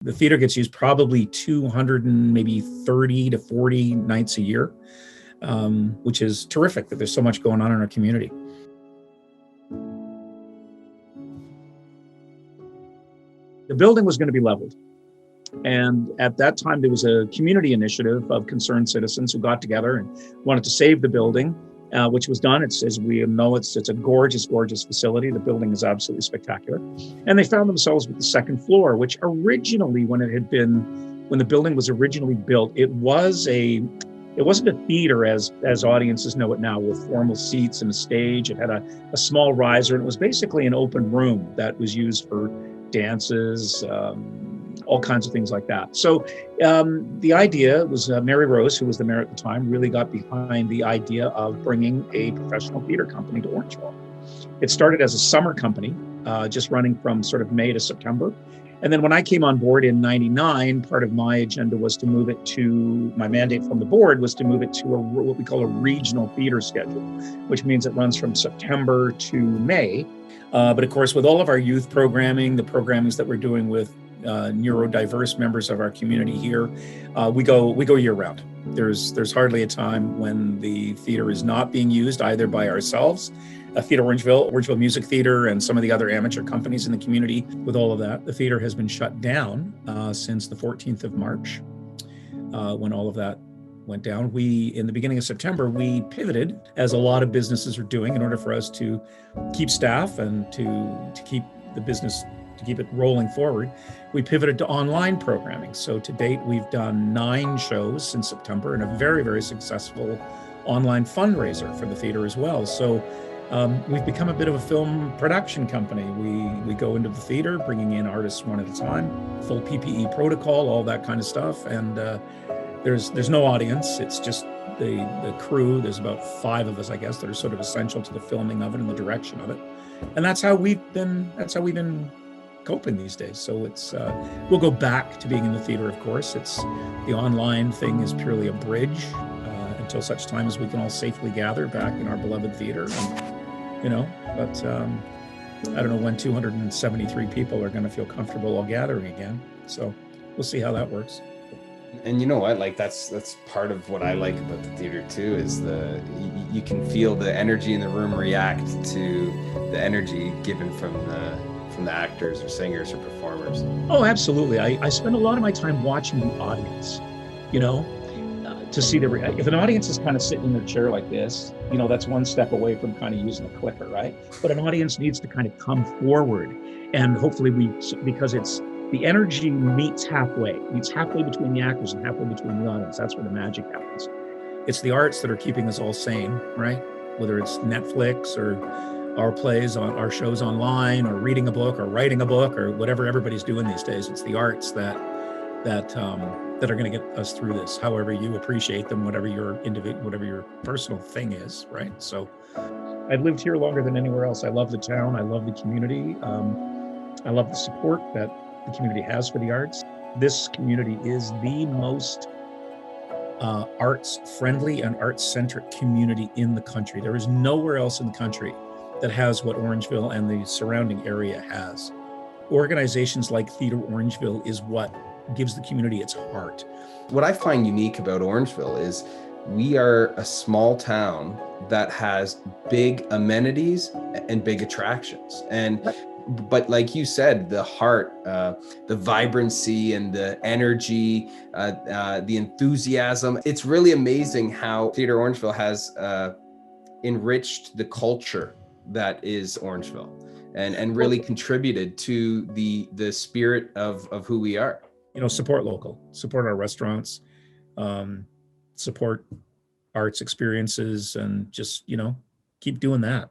The theater gets used probably 200 and maybe 30 to 40 nights a year, which is terrific that there's so much going on in our community. The building was going to be leveled. And at that time, there was a community initiative of concerned citizens who got together and wanted to save the building, which was done. It's, as we know, it's a gorgeous, gorgeous facility. The building is absolutely spectacular. And they found themselves with the second floor, which originally, when the building was originally built, it wasn't a theater as audiences know it now, with formal seats and a stage. It had a small riser, and it was basically an open room that was used for dances, all kinds of things like that. So the idea was Mary Rose, who was the mayor at the time, really got behind the idea of bringing a professional theater company to Orangeville. It started as a summer company, just running from sort of May to September. And then when I came on board in '99, part of my agenda was to move it to, my mandate from the board was to move it to what we call a regional theater schedule, which means it runs from September to May. But of course, with all of our youth programming, the programmings that we're doing with neurodiverse members of our community here, we go year round. There's hardly a time when the theater is not being used, either by ourselves, Theatre Orangeville Music Theater, and some of the other amateur companies in the community. With all of that, the theater has been shut down since the 14th of March, when all of that went down. In the beginning of September, we pivoted, as a lot of businesses are doing, in order for us to keep staff and to keep the business, to keep it rolling forward. We pivoted to online programming. So to date, we've done 9 shows since September, and a very, very successful online fundraiser for the theater as well. So we've become a bit of a film production company. We go into the theater, bringing in artists one at a time, full PPE protocol, all that kind of stuff. And there's no audience. It's just the crew. There's about 5 of us, I guess, that are sort of essential to the filming of it and the direction of it. And that's how we've been coping these days. So it's we'll go back to being in the theater, of course. It's the online thing is purely a bridge until such time as we can all safely gather back in our beloved theater. And, but I don't know when 273 people are going to feel comfortable all gathering again. So we'll see how that works. And you know what, like that's part of what I like about the theater too, is you can feel the energy in the room react to the energy given from the actors or singers or performers. Oh, absolutely. I spend a lot of my time watching the audience, to see if an audience is kind of sitting in their chair like this, that's one step away from kind of using a clicker, right? But an audience needs to kind of come forward, and hopefully because it's the energy meets halfway between the actors and halfway between the audience. That's where the magic happens. It's the arts that are keeping us all sane, right? Whether it's Netflix or our plays on our shows online, or reading a book or writing a book, or whatever everybody's doing these days. It's the arts that are going to get us through this, however you appreciate them, whatever your personal thing is, right? So I've lived here longer than anywhere else. I love the town. I love the community. I love the support that the community has for the arts. This community is the most arts-friendly and arts-centric community in the country. There is nowhere else in the country that has what Orangeville and the surrounding area has. Organizations like Theatre Orangeville is what gives the community its heart. What I find unique about Orangeville is we are a small town that has big amenities and big attractions. But like you said, the heart, the vibrancy and the energy, the enthusiasm, it's really amazing how Theatre Orangeville has enriched the culture that is Orangeville, and really contributed to the spirit of who we are. Support local, support our restaurants, support arts experiences, and just, keep doing that.